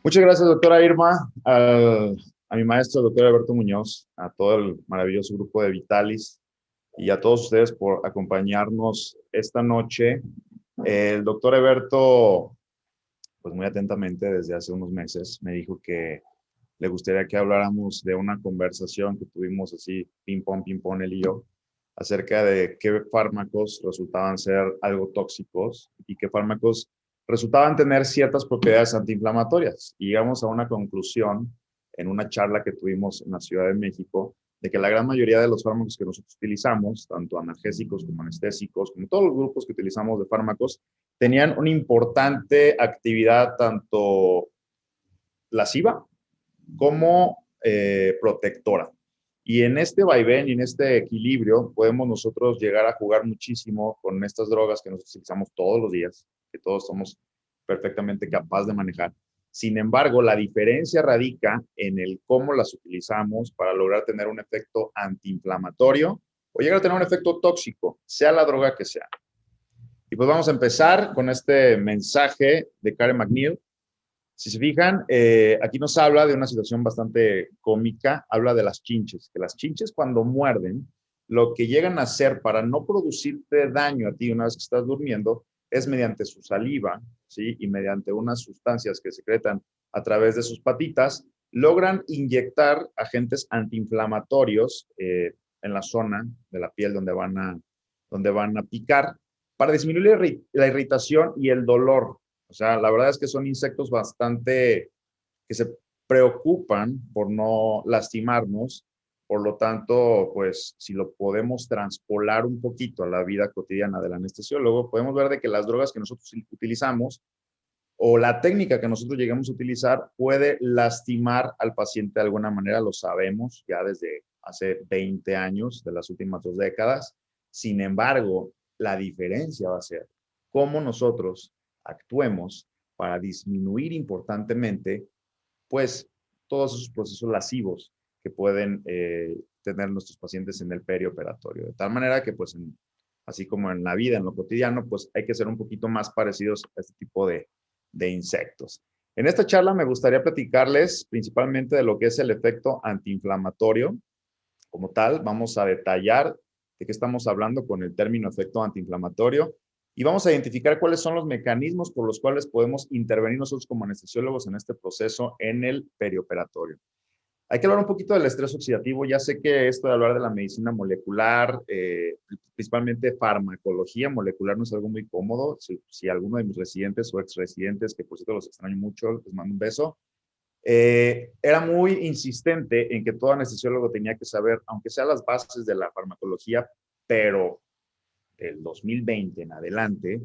Muchas gracias, doctora Irma, a mi maestro, el doctor Alberto Muñoz, a todo el maravilloso grupo de Vitalis y a todos ustedes por acompañarnos esta noche. El doctor Alberto, pues muy atentamente desde hace unos meses, me dijo que le gustaría que habláramos de una conversación que tuvimos así, ping pong, él y yo, acerca de qué fármacos resultaban ser algo tóxicos y qué fármacos resultaban tener ciertas propiedades antiinflamatorias. Y llegamos a una conclusión en una charla que tuvimos en la Ciudad de México, de que la gran mayoría de los fármacos que nosotros utilizamos, tanto analgésicos como anestésicos, como todos los grupos que utilizamos de fármacos, tenían una importante actividad tanto lasciva como protectora. Y en este vaivén y en este equilibrio podemos nosotros llegar a jugar muchísimo con estas drogas que nosotros utilizamos todos los días, que todos somos perfectamente capaces de manejar. Sin embargo, la diferencia radica en el cómo las utilizamos para lograr tener un efecto antiinflamatorio o llegar a tener un efecto tóxico, sea la droga que sea. Y pues vamos a empezar con este mensaje de Karen McNeil. Si se fijan, aquí nos habla de una situación bastante cómica, habla de las chinches, que las chinches cuando muerden, lo que llegan a hacer para no producirte daño a ti una vez que estás durmiendo, es mediante su saliva, ¿sí? Y mediante unas sustancias que secretan a través de sus patitas, logran inyectar agentes antiinflamatorios en la zona de la piel donde van a picar para disminuir la irritación y el dolor. O sea, la verdad es que son insectos bastante que se preocupan por no lastimarnos. Por lo tanto, pues si lo podemos transpolar un poquito a la vida cotidiana del anestesiólogo, podemos ver de que las drogas que nosotros utilizamos o la técnica que nosotros llegamos a utilizar puede lastimar al paciente de alguna manera, lo sabemos ya desde hace 20 años, de las últimas 2 décadas. Sin embargo, la diferencia va a ser cómo nosotros actuemos para disminuir importantemente, pues, todos esos procesos lascivos que pueden tener nuestros pacientes en el perioperatorio. De tal manera que, pues, así como en la vida, en lo cotidiano, pues hay que ser un poquito más parecidos a este tipo de insectos. En esta charla me gustaría platicarles principalmente de lo que es el efecto antiinflamatorio. Como tal, vamos a detallar de qué estamos hablando con el término efecto antiinflamatorio y vamos a identificar cuáles son los mecanismos por los cuales podemos intervenir nosotros como anestesiólogos en este proceso en el perioperatorio. Hay que hablar un poquito del estrés oxidativo. Ya sé que esto de hablar de la medicina molecular, principalmente farmacología molecular, no es algo muy cómodo. Si alguno de mis residentes o ex residentes, que por cierto los extraño mucho, les mando un beso, era muy insistente en que todo anestesiólogo tenía que saber, aunque sea las bases de la farmacología, pero del 2020 en adelante,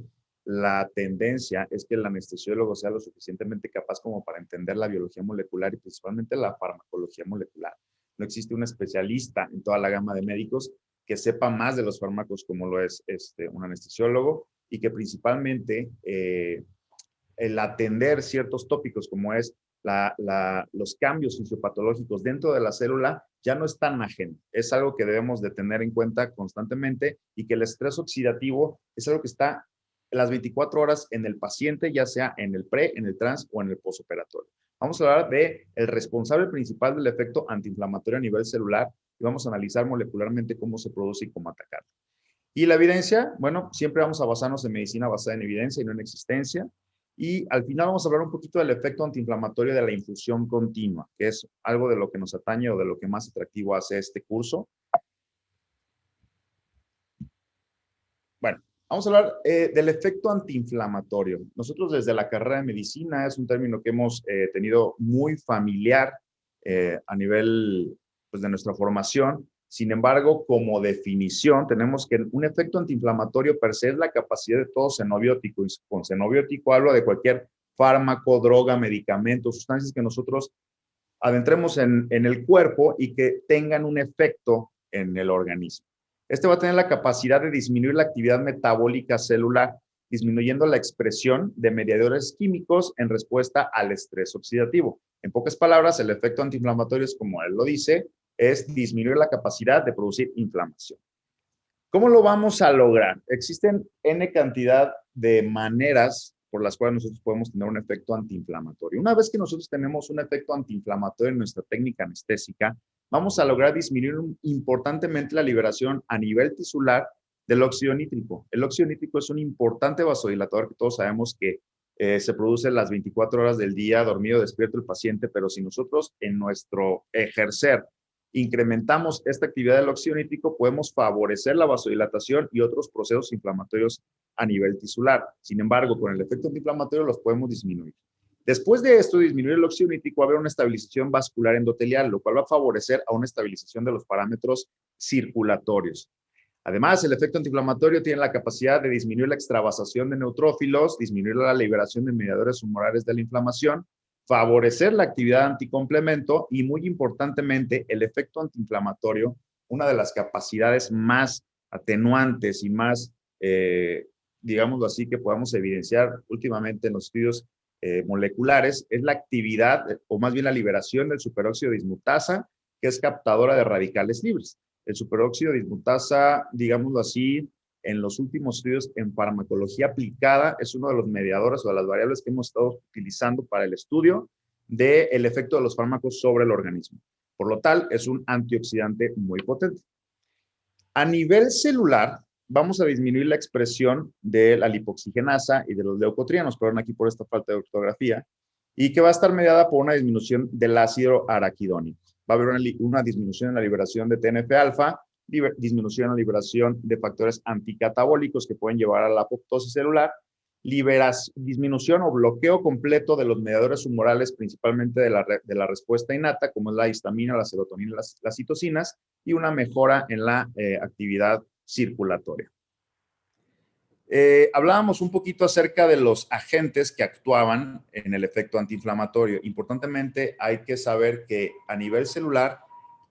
la tendencia es que el anestesiólogo sea lo suficientemente capaz como para entender la biología molecular y principalmente la farmacología molecular. No existe un especialista en toda la gama de médicos que sepa más de los fármacos como lo es un anestesiólogo y que principalmente el atender ciertos tópicos como es los cambios fisiopatológicos dentro de la célula ya no es tan ajeno. Es algo que debemos de tener en cuenta constantemente y que el estrés oxidativo es algo que está las 24 horas en el paciente, ya sea en el pre, en el trans o en el postoperatorio. Vamos a hablar de el responsable principal del efecto antiinflamatorio a nivel celular y vamos a analizar molecularmente cómo se produce y cómo atacarlo. Y la evidencia, bueno, siempre vamos a basarnos en medicina basada en evidencia y no en existencia. Y al final vamos a hablar un poquito del efecto antiinflamatorio de la infusión continua, que es algo de lo que nos atañe o de lo que más atractivo hace este curso. Bueno, vamos a hablar del efecto antiinflamatorio. Nosotros desde la carrera de medicina es un término que hemos tenido muy familiar a nivel pues, de nuestra formación. Sin embargo, como definición, tenemos que un efecto antiinflamatorio per se es la capacidad de todo xenobiótico. Y con xenobiótico hablo de cualquier fármaco, droga, medicamento, sustancias que nosotros adentremos en el cuerpo y que tengan un efecto en el organismo. Este va a tener la capacidad de disminuir la actividad metabólica celular, disminuyendo la expresión de mediadores químicos en respuesta al estrés oxidativo. En pocas palabras, el efecto antiinflamatorio es, como él lo dice, es disminuir la capacidad de producir inflamación. ¿Cómo lo vamos a lograr? Existen N cantidad de maneras por las cuales nosotros podemos tener un efecto antiinflamatorio. Una vez que nosotros tenemos un efecto antiinflamatorio en nuestra técnica anestésica, vamos a lograr disminuir importantemente la liberación a nivel tisular del óxido nítrico. El óxido nítrico es un importante vasodilatador que todos sabemos que se produce las 24 horas del día, dormido, despierto el paciente, pero si nosotros en nuestro ejercer incrementamos esta actividad del óxido nítrico, podemos favorecer la vasodilatación y otros procesos inflamatorios a nivel tisular. Sin embargo, con el efecto antiinflamatorio los podemos disminuir. Después de esto, disminuir el óxido nítrico, va a haber una estabilización vascular endotelial, lo cual va a favorecer a una estabilización de los parámetros circulatorios. Además, el efecto antiinflamatorio tiene la capacidad de disminuir la extravasación de neutrófilos, disminuir la liberación de mediadores humorales de la inflamación, favorecer la actividad anticomplemento y, muy importantemente, el efecto antiinflamatorio, una de las capacidades más atenuantes y más, digámoslo así, que podamos evidenciar últimamente en los estudios moleculares, es la actividad, o más bien la liberación del superóxido dismutasa, que es captadora de radicales libres. El superóxido dismutasa, digámoslo así, en los últimos estudios en farmacología aplicada, es uno de los mediadores o de las variables que hemos estado utilizando para el estudio del efecto de los fármacos sobre el organismo. Por lo tal, es un antioxidante muy potente. A nivel celular, vamos a disminuir la expresión de la lipoxigenasa y de los leucotrienos, perdón aquí por esta falta de ortografía, y que va a estar mediada por una disminución del ácido araquidónico. Va a haber una disminución en la liberación de TNF-alfa, disminución en la liberación de factores anticatabólicos que pueden llevar a la apoptosis celular, disminución o bloqueo completo de los mediadores humorales, principalmente de la respuesta innata, como es la histamina, la serotonina, las citocinas, y una mejora en la actividad circulatoria. Hablábamos un poquito acerca de los agentes que actuaban en el efecto antiinflamatorio. Importantemente, hay que saber que a nivel celular,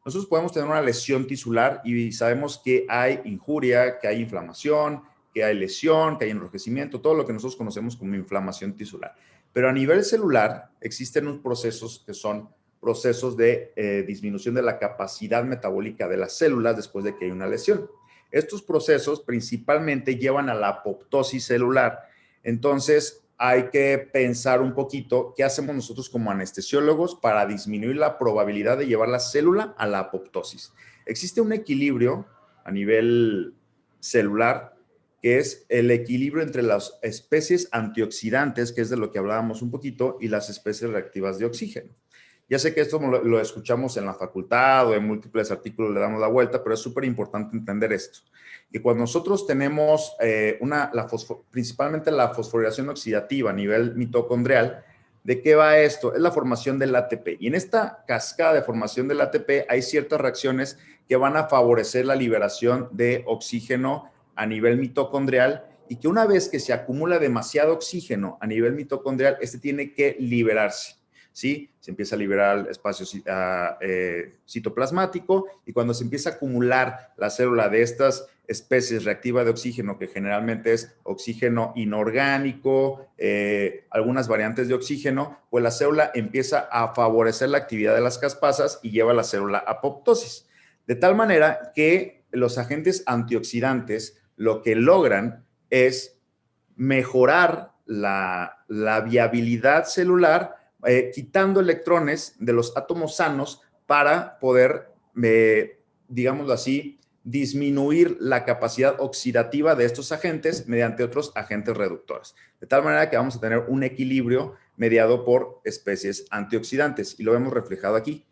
nosotros podemos tener una lesión tisular y sabemos que hay injuria, que hay inflamación, que hay lesión, que hay enrojecimiento, todo lo que nosotros conocemos como inflamación tisular. Pero a nivel celular existen unos procesos que son procesos de disminución de la capacidad metabólica de las células después de que hay una lesión. Estos procesos principalmente llevan a la apoptosis celular. Entonces, hay que pensar un poquito qué hacemos nosotros como anestesiólogos para disminuir la probabilidad de llevar la célula a la apoptosis. Existe un equilibrio a nivel celular que es el equilibrio entre las especies antioxidantes, que es de lo que hablábamos un poquito, y las especies reactivas de oxígeno. Ya sé que esto lo escuchamos en la facultad o en múltiples artículos le damos la vuelta, pero es súper importante entender esto. Y cuando nosotros tenemos principalmente la fosforilación oxidativa a nivel mitocondrial, ¿de qué va esto? Es la formación del ATP. Y en esta cascada de formación del ATP hay ciertas reacciones que van a favorecer la liberación de oxígeno a nivel mitocondrial y que una vez que se acumula demasiado oxígeno a nivel mitocondrial, este tiene que liberarse. ¿Sí? Se empieza a liberar el espacio citoplasmático y cuando se empieza a acumular la célula de estas especies reactivas de oxígeno, que generalmente es oxígeno inorgánico, algunas variantes de oxígeno, pues la célula empieza a favorecer la actividad de las caspasas y lleva a la célula a apoptosis. De tal manera que los agentes antioxidantes lo que logran es mejorar la viabilidad celular, quitando electrones de los átomos sanos para poder, digámoslo así, disminuir la capacidad oxidativa de estos agentes mediante otros agentes reductores. De tal manera que vamos a tener un equilibrio mediado por especies antioxidantes y lo vemos reflejado aquí.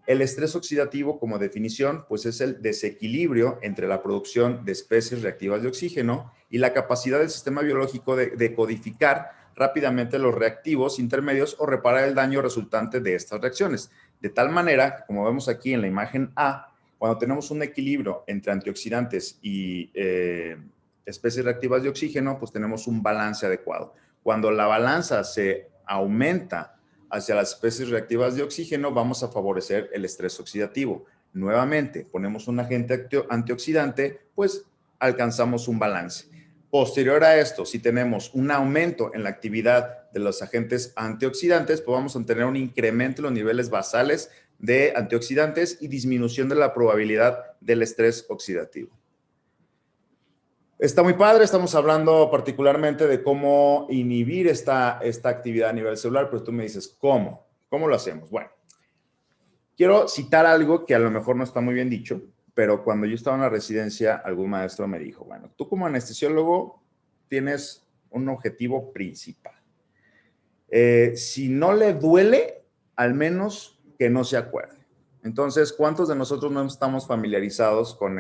El estrés oxidativo, como definición, pues es el desequilibrio entre la producción de especies reactivas de oxígeno y la capacidad del sistema biológico de codificar rápidamente los reactivos intermedios o reparar el daño resultante de estas reacciones. De tal manera, como vemos aquí en la imagen A, cuando tenemos un equilibrio entre antioxidantes y especies reactivas de oxígeno, pues tenemos un balance adecuado. Cuando la balanza se aumenta hacia las especies reactivas de oxígeno, vamos a favorecer el estrés oxidativo. Nuevamente, ponemos un agente antioxidante, pues alcanzamos un balance. Posterior a esto, si tenemos un aumento en la actividad de los agentes antioxidantes, pues vamos a tener un incremento en los niveles basales de antioxidantes y disminución de la probabilidad del estrés oxidativo. Está muy padre, estamos hablando particularmente de cómo inhibir esta actividad a nivel celular, pero tú me dices, ¿cómo? ¿Cómo lo hacemos? Bueno, quiero citar algo que a lo mejor no está muy bien dicho, pero cuando yo estaba en la residencia, algún maestro me dijo, bueno, tú como anestesiólogo tienes un objetivo principal. Si no le duele, al menos que no se acuerde. Entonces, ¿cuántos de nosotros no estamos familiarizados con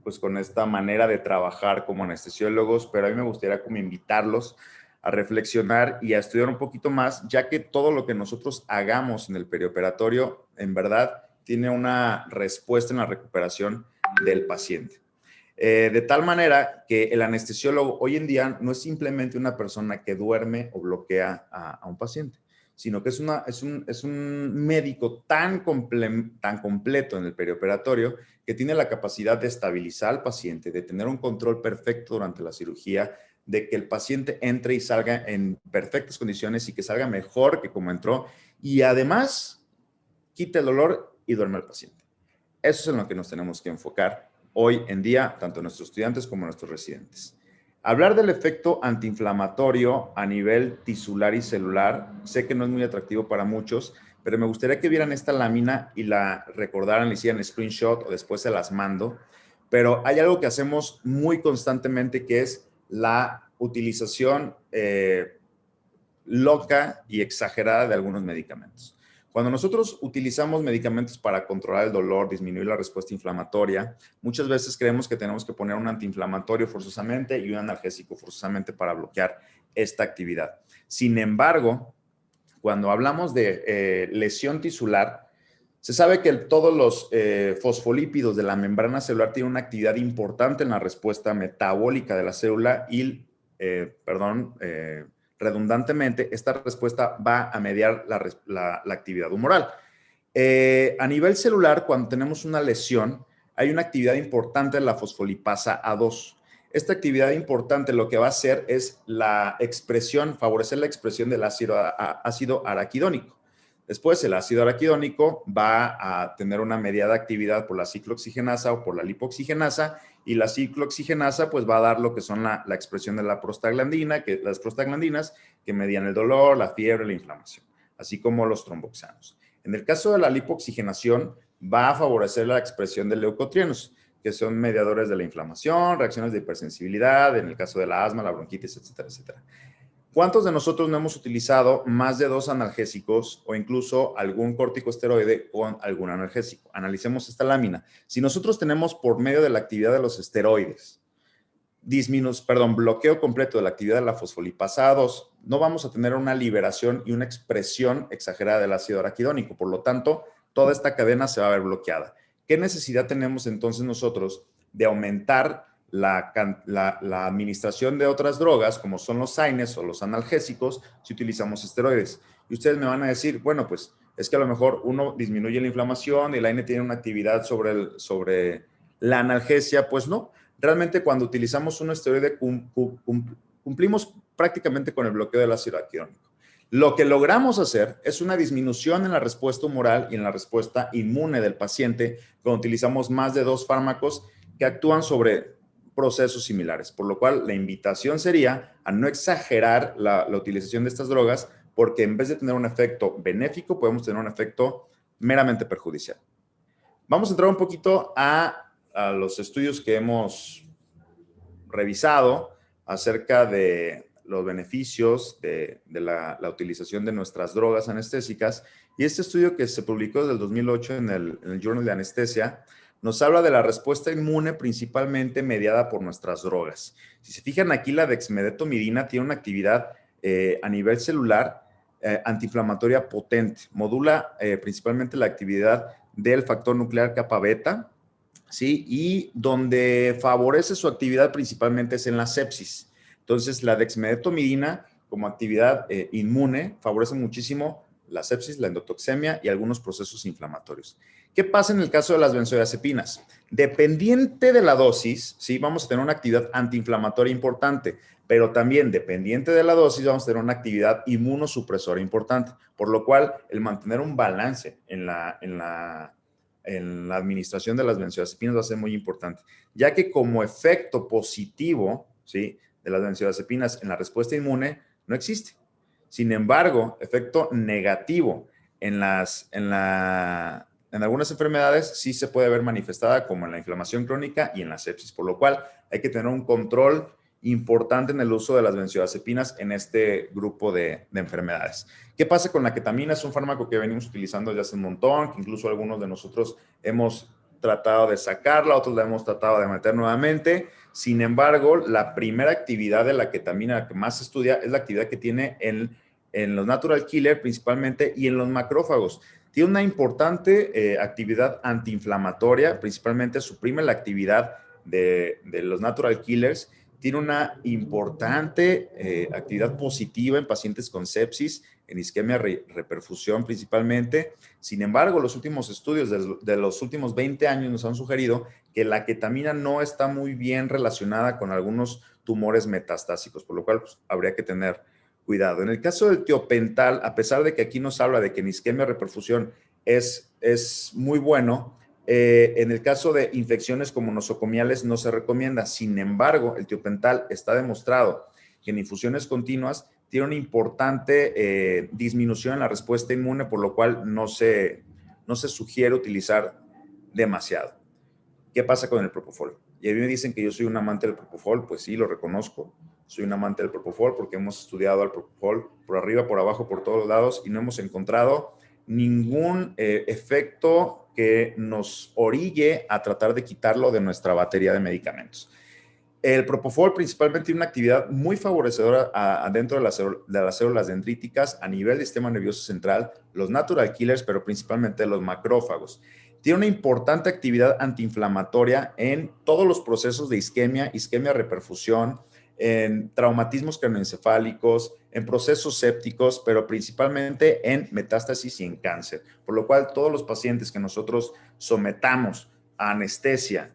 pues con esta manera de trabajar como anestesiólogos? Pero a mí me gustaría como invitarlos a reflexionar y a estudiar un poquito más, ya que todo lo que nosotros hagamos en el perioperatorio, en verdad, tiene una respuesta en la recuperación del paciente. De tal manera que el anestesiólogo hoy en día no es simplemente una persona que duerme o bloquea a un paciente, sino que es un médico tan completo en el perioperatorio que tiene la capacidad de estabilizar al paciente, de tener un control perfecto durante la cirugía, de que el paciente entre y salga en perfectas condiciones y que salga mejor que como entró, y además quite el dolor y duerme al paciente. Eso es en lo que nos tenemos que enfocar hoy en día, tanto nuestros estudiantes como nuestros residentes. Hablar del efecto antiinflamatorio a nivel tisular y celular, sé que no es muy atractivo para muchos, pero me gustaría que vieran esta lámina y la recordaran, le hicieran screenshot o después se las mando. Pero hay algo que hacemos muy constantemente que es la utilización loca y exagerada de algunos medicamentos. Cuando nosotros utilizamos medicamentos para controlar el dolor, disminuir la respuesta inflamatoria, muchas veces creemos que tenemos que poner un antiinflamatorio forzosamente y un analgésico forzosamente para bloquear esta actividad. Sin embargo, cuando hablamos de lesión tisular, se sabe que todos los fosfolípidos de la membrana celular tienen una actividad importante en la respuesta metabólica de la célula y, redundantemente, esta respuesta va a mediar la actividad humoral. A nivel celular, cuando tenemos una lesión, hay una actividad importante en la fosfolipasa A2. Esta actividad importante lo que va a hacer es favorecer la expresión del ácido araquidónico. Después, el ácido araquidónico va a tener una mediada actividad por la ciclooxigenasa o por la lipoxigenasa, y la ciclooxigenasa pues va a dar lo que son la expresión de las prostaglandinas que median el dolor, la fiebre, la inflamación, así como los tromboxanos. En el caso de la lipoxigenación, va a favorecer la expresión de leucotrienos, que son mediadores de la inflamación, reacciones de hipersensibilidad, en el caso de la asma, la bronquitis, etcétera, etcétera. ¿Cuántos de nosotros no hemos utilizado más de 2 analgésicos o incluso algún corticosteroide con algún analgésico? Analicemos esta lámina. Si nosotros tenemos por medio de la actividad de los esteroides, bloqueo completo de la actividad de la fosfolipasa A2, no vamos a tener una liberación y una expresión exagerada del ácido araquidónico. Por lo tanto, toda esta cadena se va a ver bloqueada. ¿Qué necesidad tenemos entonces nosotros de aumentar la administración de otras drogas, como son los AINES o los analgésicos, si utilizamos esteroides? Y ustedes me van a decir, bueno, pues es que a lo mejor uno disminuye la inflamación y el AINE tiene una actividad sobre la analgesia. Pues no. Realmente cuando utilizamos un esteroide cumplimos prácticamente con el bloqueo del ácido araquidónico. Lo que logramos hacer es una disminución en la respuesta humoral y en la respuesta inmune del paciente cuando utilizamos más de 2 fármacos que actúan sobre procesos similares, por lo cual la invitación sería a no exagerar la utilización de estas drogas, porque en vez de tener un efecto benéfico, podemos tener un efecto meramente perjudicial. Vamos a entrar un poquito a los estudios que hemos revisado acerca de los beneficios de la utilización de nuestras drogas anestésicas. Y este estudio, que se publicó desde el 2008 en el Journal de Anestesia, nos habla de la respuesta inmune principalmente mediada por nuestras drogas. Si se fijan aquí, la dexmedetomidina tiene una actividad a nivel celular antiinflamatoria potente. Modula principalmente la actividad del factor nuclear kappa beta, ¿sí? Y donde favorece su actividad principalmente es en la sepsis. Entonces, la dexmedetomidina como actividad inmune favorece muchísimo la sepsis, la endotoxemia y algunos procesos inflamatorios. ¿Qué pasa en el caso de las benzodiazepinas? Dependiente de la dosis, ¿sí? Vamos a tener una actividad antiinflamatoria importante, pero también dependiente de la dosis vamos a tener una actividad inmunosupresora importante, por lo cual el mantener un balance en la en la administración de las benzodiazepinas va a ser muy importante, ya que como efecto positivo, ¿sí?, de las benzodiazepinas en la respuesta inmune no existe. Sin embargo, efecto negativo en algunas enfermedades sí se puede ver manifestada, como en la inflamación crónica y en la sepsis, por lo cual hay que tener un control importante en el uso de las benzodiazepinas en este grupo de enfermedades. ¿Qué pasa con la ketamina? Es un fármaco que venimos utilizando ya hace un montón, que incluso algunos de nosotros hemos tratado de sacarla, otros la hemos tratado de meter nuevamente. Sin embargo, la primera actividad de la ketamina que más se estudia es la actividad que tiene en los natural killer principalmente y en los macrófagos. Tiene una importante actividad antiinflamatoria, principalmente suprime la actividad de los natural killers. Tiene una importante actividad positiva en pacientes con sepsis, en isquemia reperfusión principalmente. Sin embargo, los últimos estudios de los últimos 20 años nos han sugerido que la ketamina no está muy bien relacionada con algunos tumores metastásicos, por lo cual pues, habría que tener cuidado. En el caso del tiopental, a pesar de que aquí nos habla de que en isquemia reperfusión es muy bueno, en el caso de infecciones como nosocomiales no se recomienda. Sin embargo, el tiopental está demostrado que en infusiones continuas tiene una importante disminución en la respuesta inmune, por lo cual no se sugiere utilizar demasiado. ¿Qué pasa con el propofol? Y a mí me dicen que yo soy un amante del propofol, pues sí, lo reconozco. Soy un amante del propofol porque hemos estudiado al propofol por arriba, por abajo, por todos lados y no hemos encontrado ningún efecto que nos orille a tratar de quitarlo de nuestra batería de medicamentos. El propofol principalmente tiene una actividad muy favorecedora dentro de las células dendríticas a nivel del sistema nervioso central, los natural killers, pero principalmente los macrófagos. Tiene una importante actividad antiinflamatoria en todos los procesos de isquemia reperfusión, en traumatismos craneoencefálicos, en procesos sépticos, pero principalmente en metástasis y en cáncer. Por lo cual, todos los pacientes que nosotros sometamos a anestesia,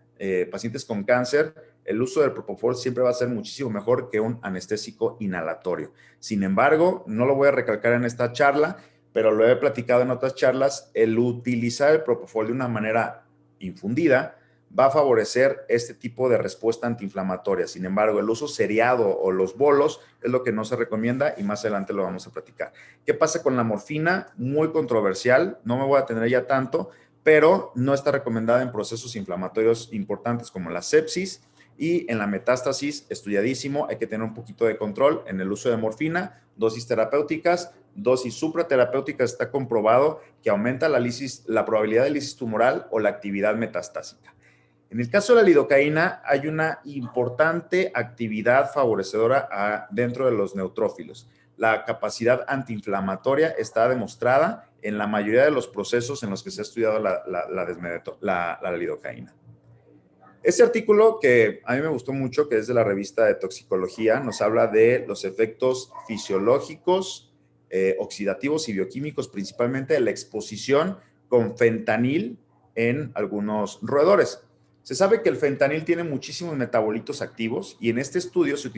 pacientes con cáncer, el uso del propofol siempre va a ser muchísimo mejor que un anestésico inhalatorio. Sin embargo, no lo voy a recalcar en esta charla, pero lo he platicado en otras charlas, el utilizar el propofol de una manera infundida va a favorecer este tipo de respuesta antiinflamatoria. Sin embargo, el uso seriado o los bolos es lo que no se recomienda y más adelante lo vamos a platicar. ¿Qué pasa con la morfina? Muy controversial, no me voy a tener ya tanto, pero no está recomendada en procesos inflamatorios importantes como la sepsis y en la metástasis, estudiadísimo, hay que tener un poquito de control en el uso de morfina, dosis terapéuticas, dosis supraterapéuticas, está comprobado que aumenta la probabilidad de lisis tumoral o la actividad metastásica. En el caso de la lidocaína, hay una importante actividad favorecedora dentro de los neutrófilos. La capacidad antiinflamatoria está demostrada en la mayoría de los procesos en los que se ha estudiado la lidocaína. Este artículo que a mí me gustó mucho, que es de la revista de toxicología, nos habla de los efectos fisiológicos, oxidativos y bioquímicos, principalmente de la exposición con fentanil en algunos roedores. Se sabe que el fentanil tiene muchísimos metabolitos activos y en este estudio se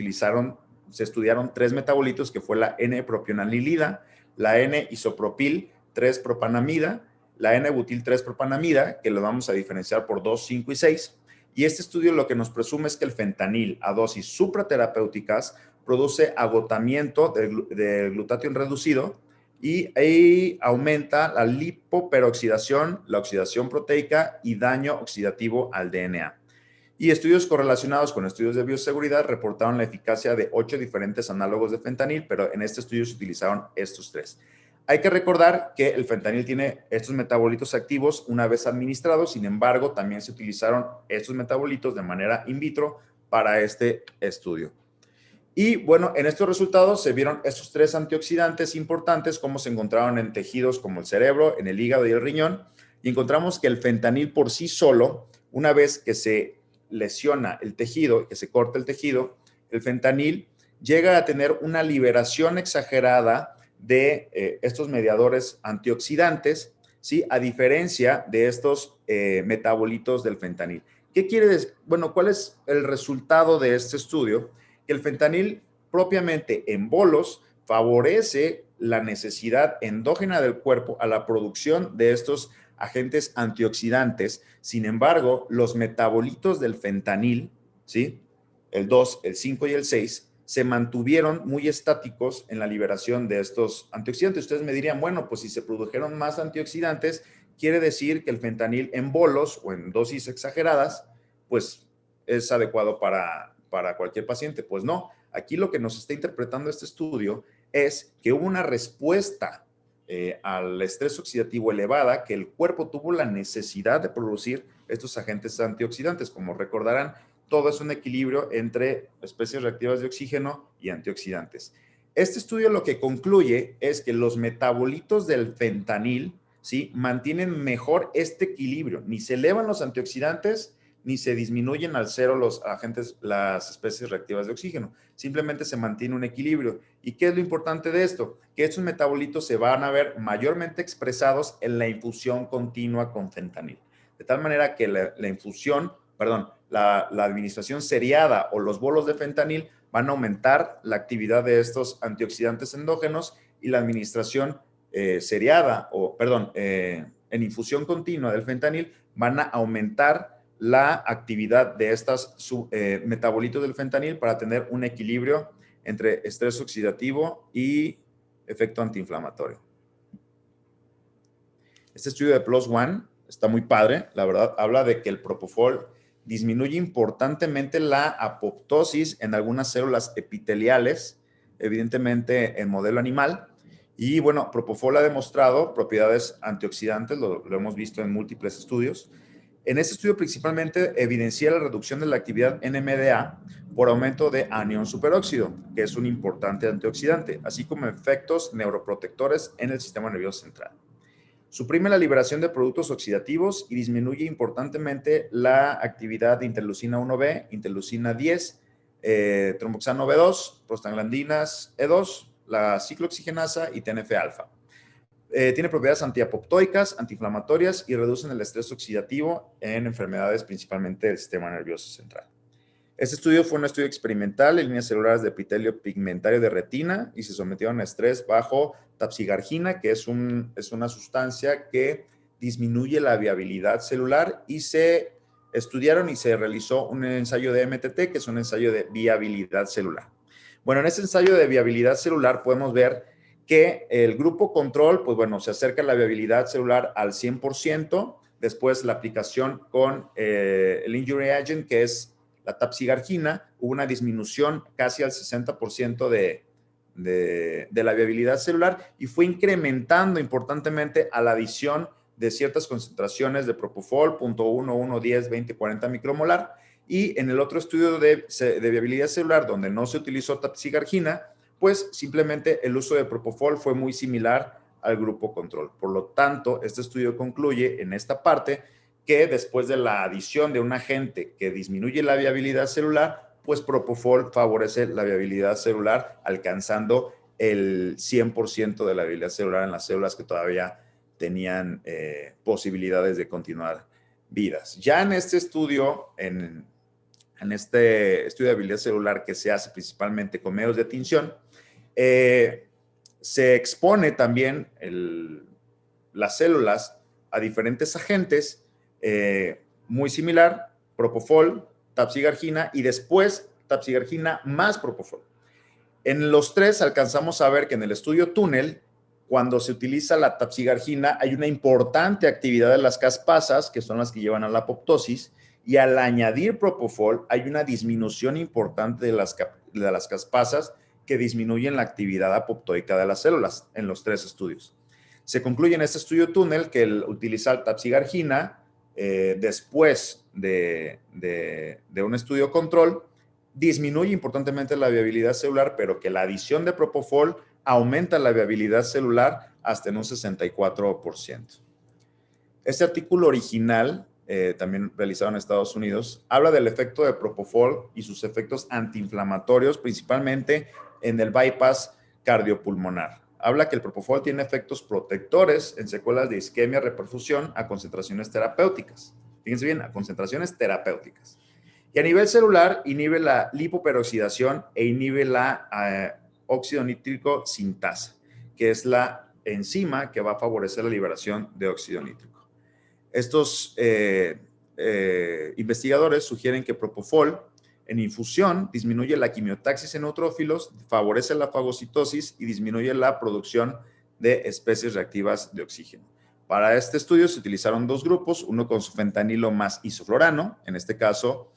estudiaron 3 metabolitos, que fue la N-propionalilida, la N-isopropil 3-propanamida, la N-butil 3-propanamida, que lo vamos a diferenciar por 2, 5 y 6. Y este estudio lo que nos presume es que el fentanil a dosis supraterapéuticas produce agotamiento del glutatión reducido y ahí aumenta la lipoperoxidación, la oxidación proteica y daño oxidativo al DNA. Y estudios correlacionados con estudios de bioseguridad reportaron la eficacia de 8 diferentes análogos de fentanil, pero en este estudio se utilizaron estos 3. Hay que recordar que el fentanil tiene estos metabolitos activos una vez administrados, sin embargo, también se utilizaron estos metabolitos de manera in vitro para este estudio. Y bueno, en estos resultados se vieron estos 3 antioxidantes importantes, como se encontraron en tejidos como el cerebro, en el hígado y el riñón, y encontramos que el fentanil por sí solo, una vez que se lesiona el tejido, que se corta el tejido, el fentanil llega a tener una liberación exagerada de estos mediadores antioxidantes, ¿sí? A diferencia de estos metabolitos del fentanil. ¿Qué quiere decir? Bueno, ¿cuál es el resultado de este estudio? Que el fentanil propiamente en bolos favorece la necesidad endógena del cuerpo a la producción de estos agentes antioxidantes. Sin embargo, los metabolitos del fentanil, ¿sí? El 2, el 5 y el 6, se mantuvieron muy estáticos en la liberación de estos antioxidantes. Ustedes me dirían, bueno, pues si se produjeron más antioxidantes, quiere decir que el fentanil en bolos o en dosis exageradas, pues es adecuado para cualquier paciente. Pues no, aquí lo que nos está interpretando este estudio es que hubo una respuesta al estrés oxidativo elevada, que el cuerpo tuvo la necesidad de producir estos agentes antioxidantes. Como recordarán, todo es un equilibrio entre especies reactivas de oxígeno y antioxidantes. Este estudio lo que concluye es que los metabolitos del fentanil, ¿sí?, mantienen mejor este equilibrio. Ni se elevan los antioxidantes, ni se disminuyen al cero los agentes, las especies reactivas de oxígeno. Simplemente se mantiene un equilibrio. ¿Y qué es lo importante de esto? Que estos metabolitos se van a ver mayormente expresados en la infusión continua con fentanil. De tal manera que la administración seriada o los bolos de fentanil van a aumentar la actividad de estos antioxidantes endógenos, y la administración en infusión continua del fentanil van a aumentar la actividad de estos metabolitos del fentanil para tener un equilibrio entre estrés oxidativo y efecto antiinflamatorio. Este estudio de PLOS ONE está muy padre, la verdad. Habla de que el propofol disminuye importantemente la apoptosis en algunas células epiteliales, evidentemente en modelo animal. Y bueno, propofol ha demostrado propiedades antioxidantes, lo hemos visto en múltiples estudios. En este estudio principalmente evidencia la reducción de la actividad NMDA por aumento de anión superóxido, que es un importante antioxidante, así como efectos neuroprotectores en el sistema nervioso central. Suprime la liberación de productos oxidativos y disminuye importantemente la actividad de interleucina 1B, interleucina 10, tromboxano B2, prostaglandinas E2, la ciclooxigenasa y TNF-alfa. Tiene propiedades antiapoptóicas, antiinflamatorias y reducen el estrés oxidativo en enfermedades principalmente del sistema nervioso central. Este estudio fue un estudio experimental en líneas celulares de epitelio pigmentario de retina y se sometieron a estrés bajo tapsigargina, que es una sustancia que disminuye la viabilidad celular, y se estudiaron y se realizó un ensayo de MTT, que es un ensayo de viabilidad celular. Bueno, en este ensayo de viabilidad celular podemos ver que el grupo control, pues bueno, se acerca la viabilidad celular al 100%, después la aplicación con el injury agent, que es la tapsigargina, hubo una disminución casi al 60% de la viabilidad celular, y fue incrementando importantemente a la adición de ciertas concentraciones de propofol, 0.1, 1, 10, 20, 40 micromolar. Y en el otro estudio de viabilidad celular, donde no se utilizó tapsigargina, pues simplemente el uso de propofol fue muy similar al grupo control. Por lo tanto, este estudio concluye en esta parte que después de la adición de un agente que disminuye la viabilidad celular, pues propofol favorece la viabilidad celular, alcanzando el 100% de la viabilidad celular en las células que todavía tenían posibilidades de continuar vidas. Ya en este estudio, en este estudio de viabilidad celular que se hace principalmente con medios de tinción, se expone también las células a diferentes agentes, muy similar, propofol, tapsigargina y después tapsigargina más propofol. En los tres alcanzamos a ver que en el estudio túnel, cuando se utiliza la tapsigargina, hay una importante actividad de las caspasas, que son las que llevan a la apoptosis, y al añadir propofol hay una disminución importante de las caspasas que disminuyen la actividad apoptóica de las células en los tres estudios. Se concluye en este estudio túnel que el utilizar tapsigargina después de un estudio control disminuye importantemente la viabilidad celular, pero que la adición de propofol aumenta la viabilidad celular hasta en un 64%. Este artículo original, también realizado en Estados Unidos, habla del efecto de propofol y sus efectos antiinflamatorios, principalmente en el bypass cardiopulmonar. Habla que el propofol tiene efectos protectores en secuelas de isquemia, reperfusión a concentraciones terapéuticas. Fíjense bien, a concentraciones terapéuticas. Y a nivel celular, inhibe la lipoperoxidación e inhibe la óxido nítrico sintasa, que es la enzima que va a favorecer la liberación de óxido nítrico. Estos investigadores sugieren que propofol en infusión disminuye la quimiotaxis en neutrófilos, favorece la fagocitosis y disminuye la producción de especies reactivas de oxígeno. Para este estudio se utilizaron dos grupos, uno con sufentanilo más isoflorano, en este caso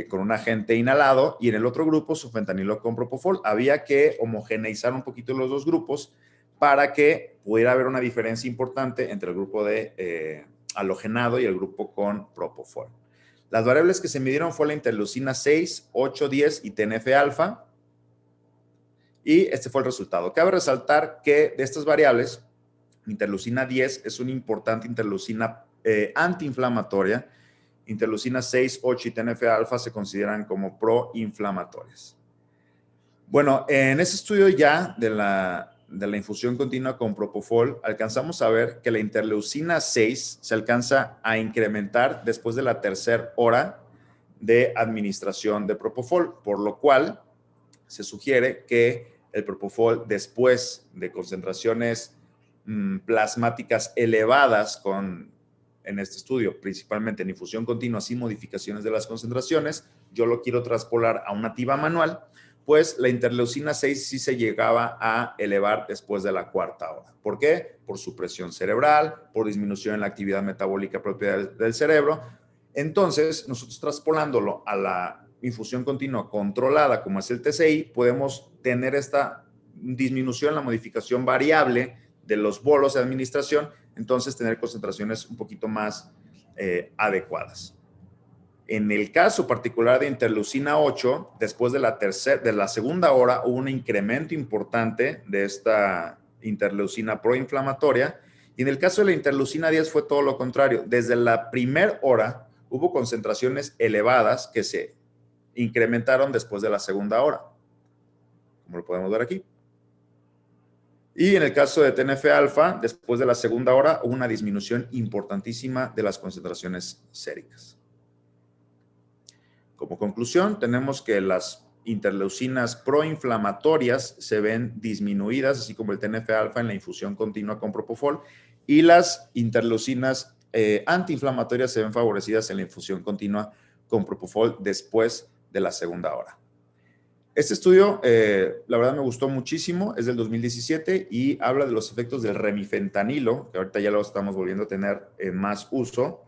con un agente inhalado, y en el otro grupo sufentanilo con propofol. Había que homogeneizar un poquito los dos grupos para que pudiera haber una diferencia importante entre el grupo de halogenado y el grupo con propofol. Las variables que se midieron fue la interleucina 6, 8, 10 y TNF-alfa. Y este fue el resultado. Cabe resaltar que de estas variables, interleucina 10 es una importante interleucina antiinflamatoria. Interleucina 6, 8 y TNF-alfa se consideran como proinflamatorias. Bueno, en ese estudio ya de la infusión continua con propofol, alcanzamos a ver que la interleucina 6 se alcanza a incrementar después de la tercera hora de administración de propofol, por lo cual se sugiere que el propofol, después de concentraciones plasmáticas elevadas en este estudio, principalmente en infusión continua sin modificaciones de las concentraciones, yo lo quiero traspolar a una TIVA manual, pues la interleucina 6 sí se llegaba a elevar después de la cuarta hora. ¿Por qué? Por supresión cerebral, por disminución en la actividad metabólica propia del cerebro. Entonces, nosotros traspolándolo a la infusión continua controlada, como es el TCI, podemos tener esta disminución, la modificación variable de los bolos de administración, entonces tener concentraciones un poquito más adecuadas. En el caso particular de interleucina 8, después de la segunda hora hubo un incremento importante de esta interleucina proinflamatoria, y en el caso de la interleucina 10 fue todo lo contrario. Desde la primera hora hubo concentraciones elevadas que se incrementaron después de la segunda hora, como lo podemos ver aquí. Y en el caso de TNF-alfa, después de la segunda hora hubo una disminución importantísima de las concentraciones séricas. Como conclusión, tenemos que las interleucinas proinflamatorias se ven disminuidas, así como el TNF-alfa en la infusión continua con propofol, y las interleucinas antiinflamatorias se ven favorecidas en la infusión continua con propofol después de la segunda hora. Este estudio, la verdad me gustó muchísimo, es del 2017 y habla de los efectos del remifentanilo, que ahorita ya lo estamos volviendo a tener en más uso,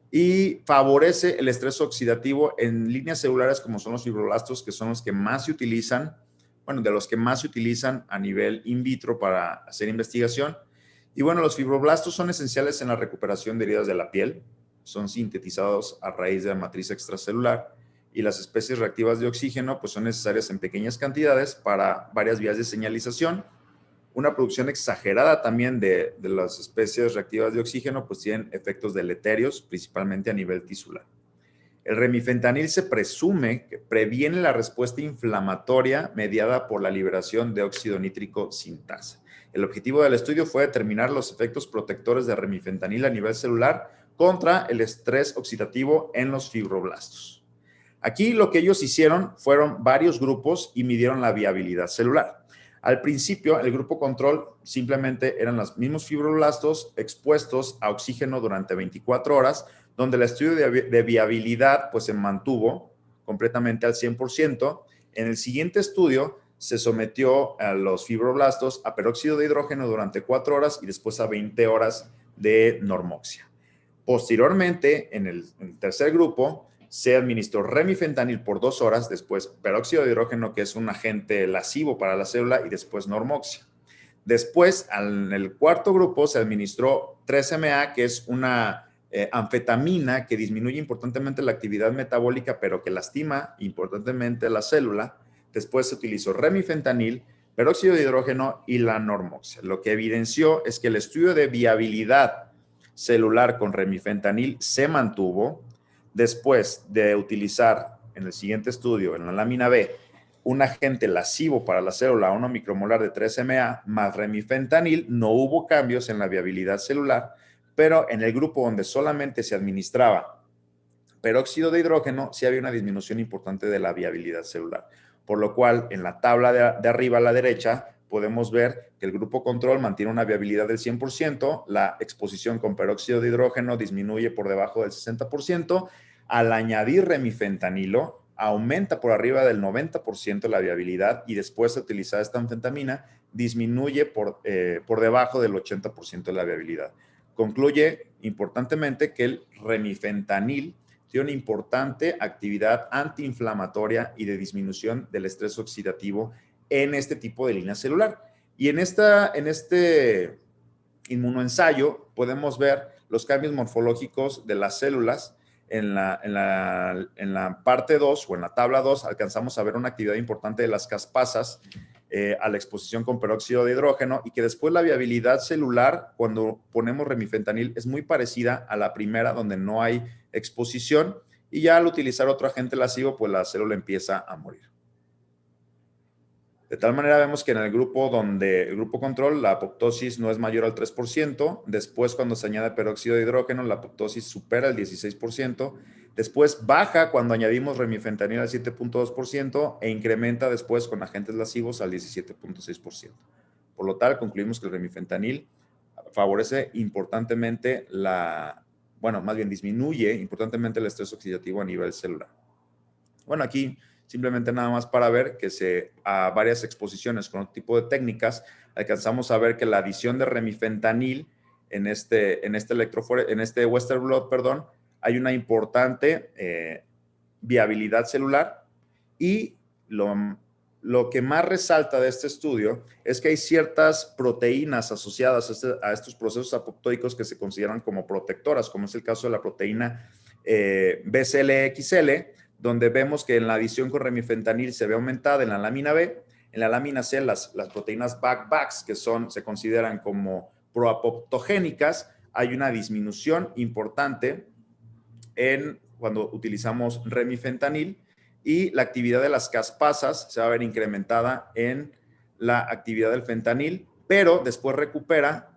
y favorece el estrés oxidativo en líneas celulares como son los fibroblastos, que son los que más se utilizan, bueno, de los que más se utilizan a nivel in vitro para hacer investigación. Y bueno, los fibroblastos son esenciales en la recuperación de heridas de la piel, son sintetizados a raíz de la matriz extracelular, y las especies reactivas de oxígeno pues son necesarias en pequeñas cantidades para varias vías de señalización. Una producción exagerada también de las especies reactivas de oxígeno pues tienen efectos deleterios, principalmente a nivel tisular. El remifentanil se presume que previene la respuesta inflamatoria mediada por la liberación de óxido nítrico sintasa. El objetivo del estudio fue determinar los efectos protectores de remifentanil a nivel celular contra el estrés oxidativo en los fibroblastos. Aquí lo que ellos hicieron fueron varios grupos y midieron la viabilidad celular. Al principio, el grupo control simplemente eran los mismos fibroblastos expuestos a oxígeno durante 24 horas, donde el estudio de viabilidad pues, se mantuvo completamente al 100%. En el siguiente estudio se sometió a los fibroblastos a peróxido de hidrógeno durante 4 horas y después a 20 horas de normoxia. Posteriormente, en el tercer grupo, se administró remifentanil por 2 horas, después peróxido de hidrógeno, que es un agente lesivo para la célula, y después normoxia. Después, en el cuarto grupo, se administró 3-MA, que es una anfetamina que disminuye importantemente la actividad metabólica, pero que lastima importantemente la célula. Después se utilizó remifentanil, peróxido de hidrógeno y la normoxia. Lo que evidenció es que el estudio de viabilidad celular con remifentanil se mantuvo. Después de utilizar en el siguiente estudio, en la lámina B, un agente lesivo para la célula, 1 micromolar de 3-MA más remifentanil, no hubo cambios en la viabilidad celular, pero en el grupo donde solamente se administraba peróxido de hidrógeno, sí había una disminución importante de la viabilidad celular. Por lo cual, en la tabla de arriba a la derecha, podemos ver que el grupo control mantiene una viabilidad del 100%, la exposición con peróxido de hidrógeno disminuye por debajo del 60%, al añadir remifentanilo aumenta por arriba del 90% la viabilidad y después de utilizar esta anfetamina disminuye por debajo del 80% de la viabilidad. Concluye importantemente que el remifentanil tiene una importante actividad antiinflamatoria y de disminución del estrés oxidativo en este tipo de línea celular. Y en este inmunoensayo podemos ver los cambios morfológicos de las células. En la parte 2 o en la tabla 2 alcanzamos a ver una actividad importante de las caspasas a la exposición con peróxido de hidrógeno y que después la viabilidad celular cuando ponemos remifentanil es muy parecida a la primera donde no hay exposición y ya al utilizar otro agente lascivo pues la célula empieza a morir. De tal manera vemos que en el grupo control la apoptosis no es mayor al 3%, después cuando se añade peróxido de hidrógeno la apoptosis supera el 16%, después baja cuando añadimos remifentanil al 7.2% e incrementa después con agentes lascivos al 17.6%. Por lo tal, concluimos que el remifentanil favorece importantemente disminuye importantemente el estrés oxidativo a nivel celular. Bueno, aquí simplemente nada más para ver que a varias exposiciones con otro tipo de técnicas alcanzamos a ver que la adición de remifentanil en este Western blot, hay una importante viabilidad celular y lo que más resalta de este estudio es que hay ciertas proteínas asociadas a estos procesos apoptóicos que se consideran como protectoras, como es el caso de la proteína BCL-XL, donde vemos que en la adición con remifentanil se ve aumentada en la lámina B. En la lámina C, las proteínas BAC-BACs, que se consideran como proapoptogénicas, hay una disminución importante cuando utilizamos remifentanil y la actividad de las caspasas se va a ver incrementada en la actividad del fentanil, pero después recupera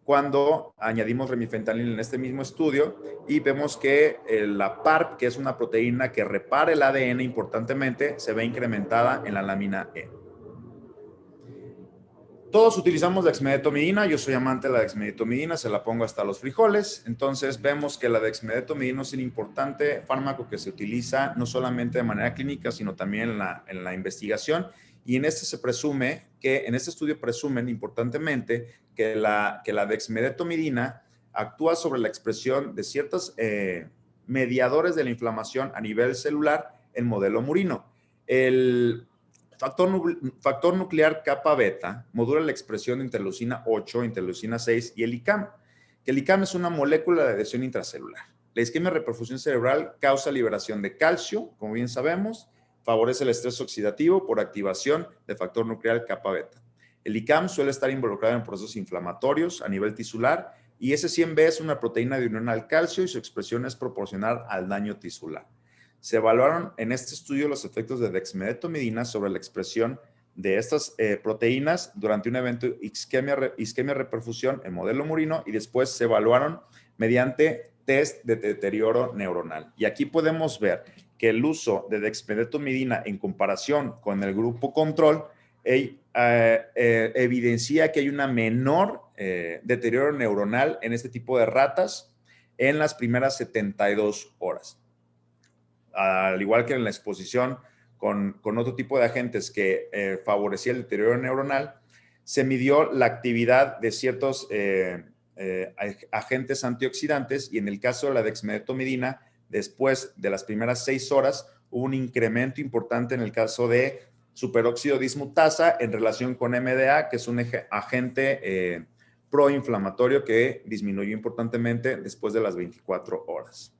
cuando añadimos remifentanil en este mismo estudio y vemos que la PARP, que es una proteína que repara el ADN importantemente, se ve incrementada en la lámina E. Todos utilizamos dexmedetomidina, yo soy amante de la dexmedetomidina, se la pongo hasta los frijoles, entonces vemos que la dexmedetomidina es un importante fármaco que se utiliza no solamente de manera clínica, sino también en la investigación, y en este estudio presumen importantemente que la dexmedetomidina actúa sobre la expresión de ciertos mediadores de la inflamación a nivel celular en modelo murino. El factor nuclear kappa beta modula la expresión de interleucina 8, interleucina 6 y el ICAM, que el ICAM es una molécula de adhesión intracelular. La isquemia de reperfusión cerebral causa liberación de calcio, como bien sabemos, favorece el estrés oxidativo por activación de factor nuclear kappa beta. El ICAM suele estar involucrado en procesos inflamatorios a nivel tisular y S100B es una proteína de unión al calcio y su expresión es proporcional al daño tisular. Se evaluaron en este estudio los efectos de dexmedetomidina sobre la expresión de estas proteínas durante un evento isquemia reperfusión en modelo murino y después se evaluaron mediante test de deterioro neuronal. Y aquí podemos ver que el uso de dexmedetomidina en comparación con el grupo control evidencia que hay una menor deterioro neuronal en este tipo de ratas en las primeras 72 horas. Al igual que en la exposición con otro tipo de agentes que favorecía el deterioro neuronal, se midió la actividad de ciertos agentes antioxidantes y en el caso de la dexmedetomidina, después de las primeras 6 horas, hubo un incremento importante en el caso de superóxido dismutasa en relación con MDA, que es un agente proinflamatorio que disminuyó importantemente después de las 24 horas.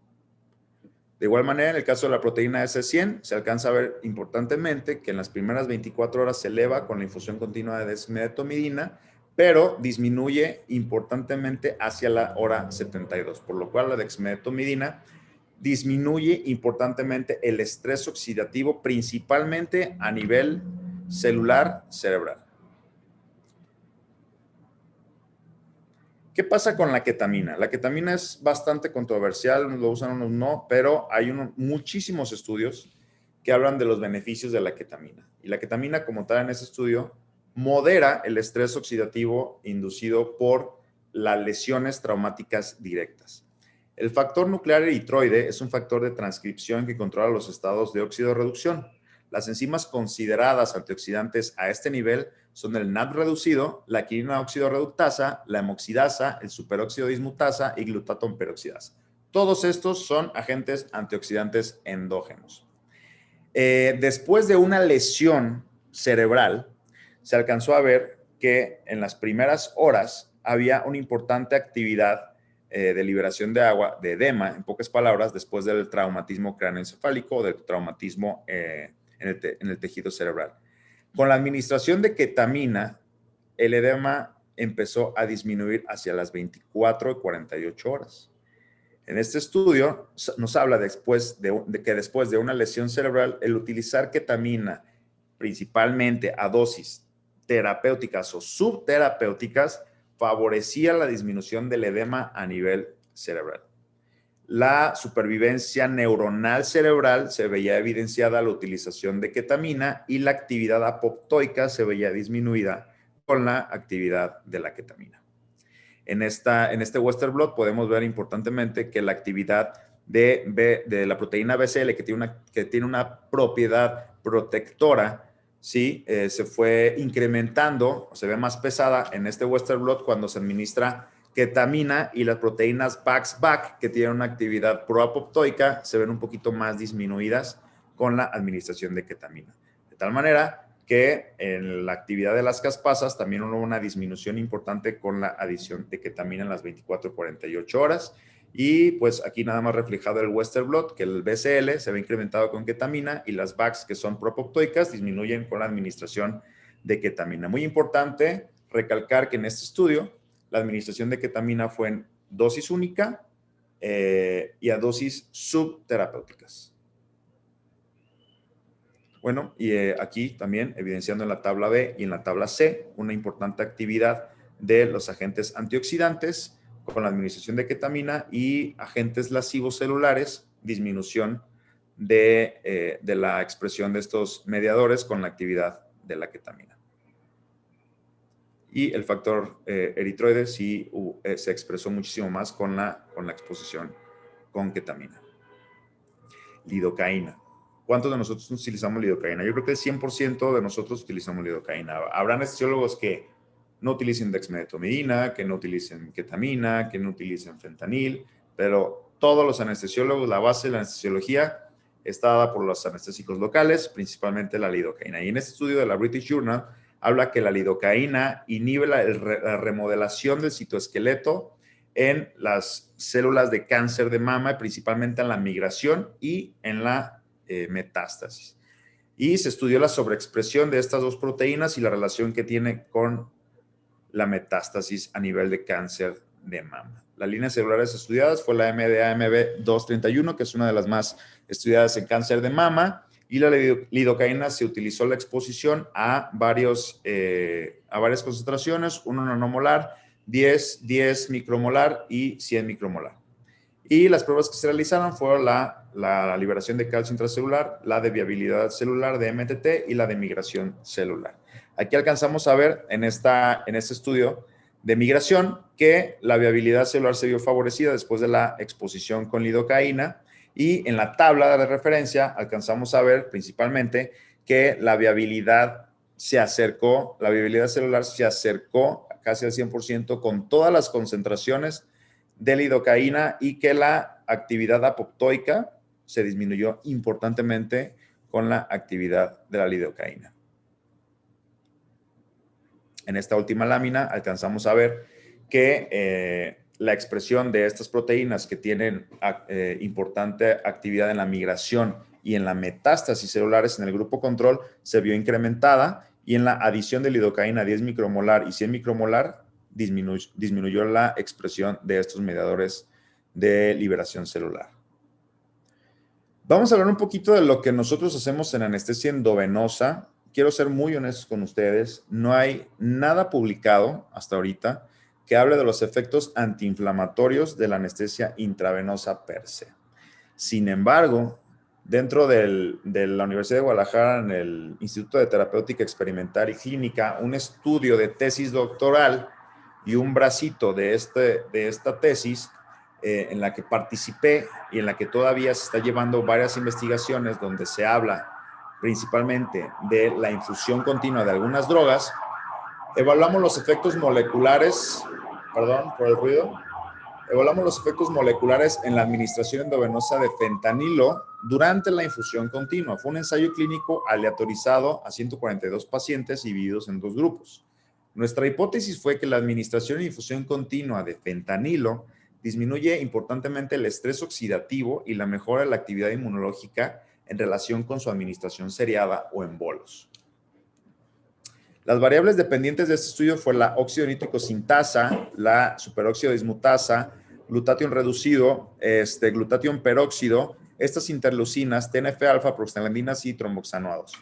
De igual manera, en el caso de la proteína S100, se alcanza a ver importantemente que en las primeras 24 horas se eleva con la infusión continua de dexmedetomidina, pero disminuye importantemente hacia la hora 72, por lo cual la dexmedetomidina disminuye importantemente el estrés oxidativo, principalmente a nivel celular cerebral. ¿Qué pasa con la ketamina? La ketamina es bastante controversial, unos lo usan, unos no, pero hay muchísimos estudios que hablan de los beneficios de la ketamina. Y la ketamina como tal en ese estudio modera el estrés oxidativo inducido por las lesiones traumáticas directas. El factor nuclear eritroide es un factor de transcripción que controla los estados de oxidorreducción. Las enzimas consideradas antioxidantes a este nivel son el NAD reducido, la quinina oxidorreductasa, la hemoxidasa, el superóxido dismutasa y glutato peroxidasa. Todos estos son agentes antioxidantes endógenos. Después de una lesión cerebral, se alcanzó a ver que en las primeras horas había una importante actividad de liberación de agua, de edema, en pocas palabras, después del traumatismo cráneoencefálico o del traumatismo en el tejido cerebral. Con la administración de ketamina, el edema empezó a disminuir hacia las 24 y 48 horas. En este estudio nos habla de que después de una lesión cerebral, el utilizar ketamina principalmente a dosis terapéuticas o subterapéuticas favorecía la disminución del edema a nivel cerebral. La supervivencia neuronal cerebral se veía evidenciada a la utilización de ketamina y la actividad apoptóica se veía disminuida con la actividad de la ketamina. En este Western blot podemos ver importantemente que la actividad de la proteína BCL, que tiene una propiedad protectora, ¿sí? Se fue incrementando, se ve más pesada en este Western blot cuando se administra ketamina, y las proteínas Bax-Bac, que tienen una actividad proapoptóica, se ven un poquito más disminuidas con la administración de ketamina. De tal manera que en la actividad de las caspasas también hubo una disminución importante con la adición de ketamina en las 24 48 horas. Y pues aquí nada más reflejado el Western blot, que el BCL se ve incrementado con ketamina y las Bax, que son propoptoicas, disminuyen con la administración de ketamina. Muy importante recalcar que en este estudio la administración de ketamina fue en dosis única y a dosis subterapéuticas. Bueno, y aquí también evidenciando en la tabla B y en la tabla C una importante actividad de los agentes antioxidantes con la administración de ketamina y agentes lascivos celulares, disminución de la expresión de estos mediadores con la actividad de la ketamina. Y el factor eritroide sí se expresó muchísimo más con la exposición con ketamina. Lidocaína. ¿Cuántos de nosotros utilizamos lidocaína? Yo creo que el 100% de nosotros utilizamos lidocaína. Habrá anestesiólogos que no utilicen dexmedetomidina, que no utilicen ketamina, que no utilicen fentanil, pero todos los anestesiólogos, la base de la anestesiología está dada por los anestésicos locales, principalmente la lidocaína. Y en este estudio de la British Journal habla que la lidocaína inhibe la remodelación del citoesqueleto en las células de cáncer de mama, principalmente en la migración y en la metástasis. Y se estudió la sobreexpresión de estas dos proteínas y la relación que tiene con la metástasis a nivel de cáncer de mama. Las líneas celulares estudiadas fue la MDA-MB231, que es una de las más estudiadas en cáncer de mama, y la lidocaína se utilizó la exposición a varias concentraciones, 1 nanomolar, 10 micromolar y 100 micromolar. Y las pruebas que se realizaron fueron la liberación de calcio intracelular, la de viabilidad celular de MTT y la de migración celular. Aquí alcanzamos a ver en este estudio de migración que la viabilidad celular se vio favorecida después de la exposición con lidocaína, y en la tabla de referencia alcanzamos a ver principalmente que la viabilidad celular se acercó casi al 100% con todas las concentraciones de lidocaína, y que la actividad apoptóica se disminuyó importantemente con la actividad de la lidocaína. En esta última lámina alcanzamos a ver que la expresión de estas proteínas que tienen importante actividad en la migración y en la metástasis celulares en el grupo control se vio incrementada, y en la adición de lidocaína 10 micromolar y 100 micromolar disminuyó la expresión de estos mediadores de liberación celular. Vamos a hablar un poquito de lo que nosotros hacemos en anestesia endovenosa. Quiero ser muy honesto con ustedes, no hay nada publicado hasta ahorita que hable de los efectos antiinflamatorios de la anestesia intravenosa per se. Sin embargo, dentro de la Universidad de Guadalajara, en el Instituto de Terapéutica Experimental y Clínica, un estudio de tesis doctoral y un bracito de esta tesis en la que participé y en la que todavía se está llevando varias investigaciones donde se habla principalmente de la infusión continua de algunas drogas. Evaluamos los efectos moleculares, perdón por el ruido, evaluamos los efectos moleculares en la administración endovenosa de fentanilo durante la infusión continua. Fue un ensayo clínico aleatorizado a 142 pacientes divididos en dos grupos. Nuestra hipótesis fue que la administración e infusión continua de fentanilo disminuye importantemente el estrés oxidativo y la mejora de la actividad inmunológica en relación con su administración seriada o en bolos. Las variables dependientes de este estudio fue la óxido nítrico sintasa, la superóxido dismutasa, glutatión reducido, glutatión peróxido, estas interleucinas, TNF-alfa, prostaglandinas y tromboxanoados.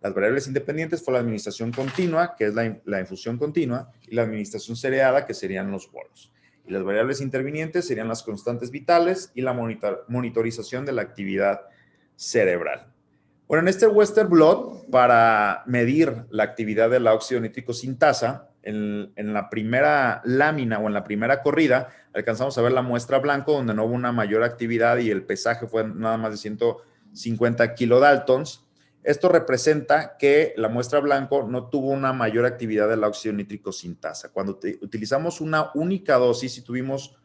Las variables independientes fue la administración continua, que es la infusión continua, y la administración seriada, que serían los bolos. Y las variables intervinientes serían las constantes vitales y la monitorización de la actividad cerebral. Bueno, en este Western Blot, para medir la actividad de la óxido nítrico sintasa, en la primera lámina o en la primera corrida, alcanzamos a ver la muestra blanco, donde no hubo una mayor actividad y el pesaje fue nada más de 150 kilodaltons. Esto representa que la muestra blanco no tuvo una mayor actividad de la óxido nítrico sintasa. Cuando utilizamos una única dosis y tuvimos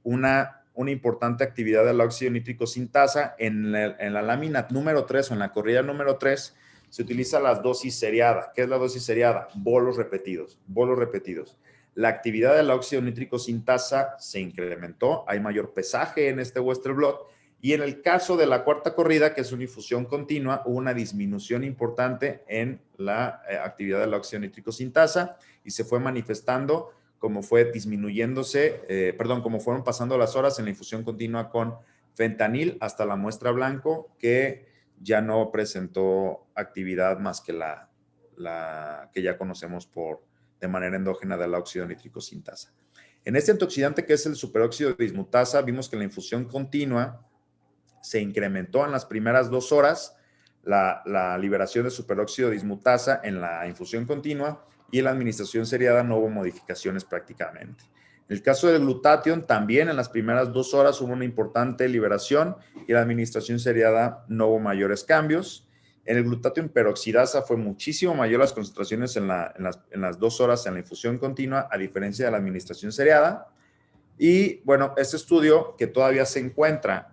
una importante actividad del óxido nítrico sintasa. En la lámina número 3 o en la corrida número 3 se utiliza la dosis seriada. ¿Qué es la dosis seriada? Bolos repetidos, bolos repetidos. La actividad del óxido nítrico sintasa se incrementó, hay mayor pesaje en este Western Blot, y en el caso de la cuarta corrida, que es una infusión continua, hubo una disminución importante en la actividad del óxido nítrico sintasa y se fue manifestando como fue disminuyéndose, como fueron pasando las horas en la infusión continua con fentanil hasta la muestra blanco, que ya no presentó actividad más que la que ya conocemos de manera endógena del óxido nítrico sintasa. En este antioxidante, que es el superóxido dismutasa, vimos que la infusión continua se incrementó en las primeras 2 horas la liberación de superóxido dismutasa en la infusión continua, y en la administración seriada no hubo modificaciones prácticamente. En el caso del glutatión, también en las primeras 2 horas hubo una importante liberación y en la administración seriada no hubo mayores cambios. En el glutatión peroxidasa fue muchísimo mayor las concentraciones en las 2 horas en la infusión continua, a diferencia de la administración seriada. Y bueno, este estudio, que todavía se encuentra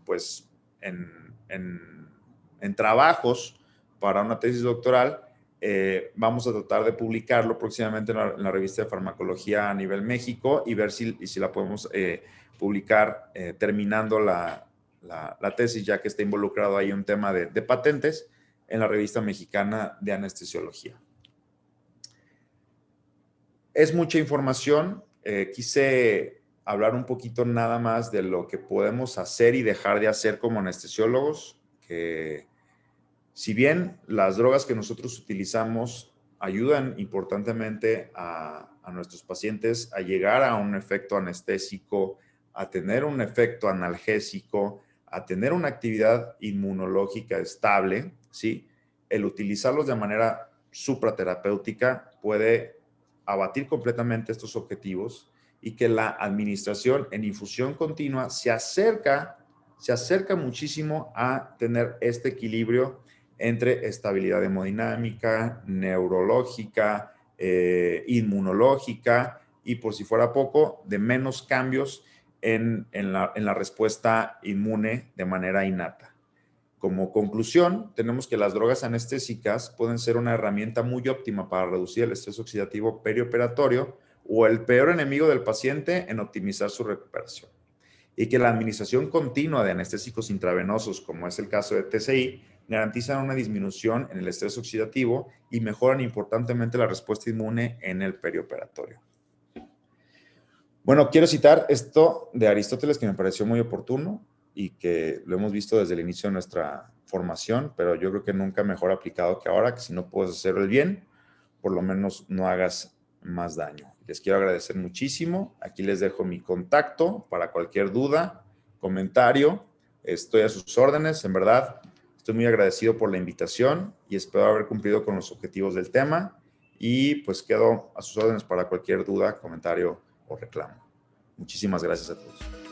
pues en trabajos para una tesis doctoral, vamos a tratar de publicarlo próximamente en la revista de farmacología a nivel México y ver si la podemos publicar terminando la tesis, ya que está involucrado ahí un tema de patentes en la revista mexicana de anestesiología. Es mucha información. Quise hablar un poquito nada más de lo que podemos hacer y dejar de hacer como anestesiólogos, que si bien las drogas que nosotros utilizamos ayudan importantemente a nuestros pacientes a llegar a un efecto anestésico, a tener un efecto analgésico, a tener una actividad inmunológica estable, ¿sí? El utilizarlos de manera supraterapéutica puede abatir completamente estos objetivos, y que la administración en infusión continua se acerca muchísimo a tener este equilibrio entre estabilidad hemodinámica, neurológica, inmunológica, y por si fuera poco, de menos cambios en la respuesta inmune de manera innata. Como conclusión, tenemos que las drogas anestésicas pueden ser una herramienta muy óptima para reducir el estrés oxidativo perioperatorio, o el peor enemigo del paciente en optimizar su recuperación. Y que la administración continua de anestésicos intravenosos, como es el caso de TCI, garantizan una disminución en el estrés oxidativo y mejoran importantemente la respuesta inmune en el perioperatorio. Bueno, quiero citar esto de Aristóteles, que me pareció muy oportuno y que lo hemos visto desde el inicio de nuestra formación, pero yo creo que nunca mejor aplicado que ahora, que si no puedes hacer el bien, por lo menos no hagas más daño. Les quiero agradecer muchísimo. Aquí les dejo mi contacto para cualquier duda, comentario. estoy a sus órdenes, en verdad. Estoy muy agradecido por la invitación y espero haber cumplido con los objetivos del tema y pues quedo a sus órdenes para cualquier duda, comentario o reclamo. Muchísimas gracias a todos.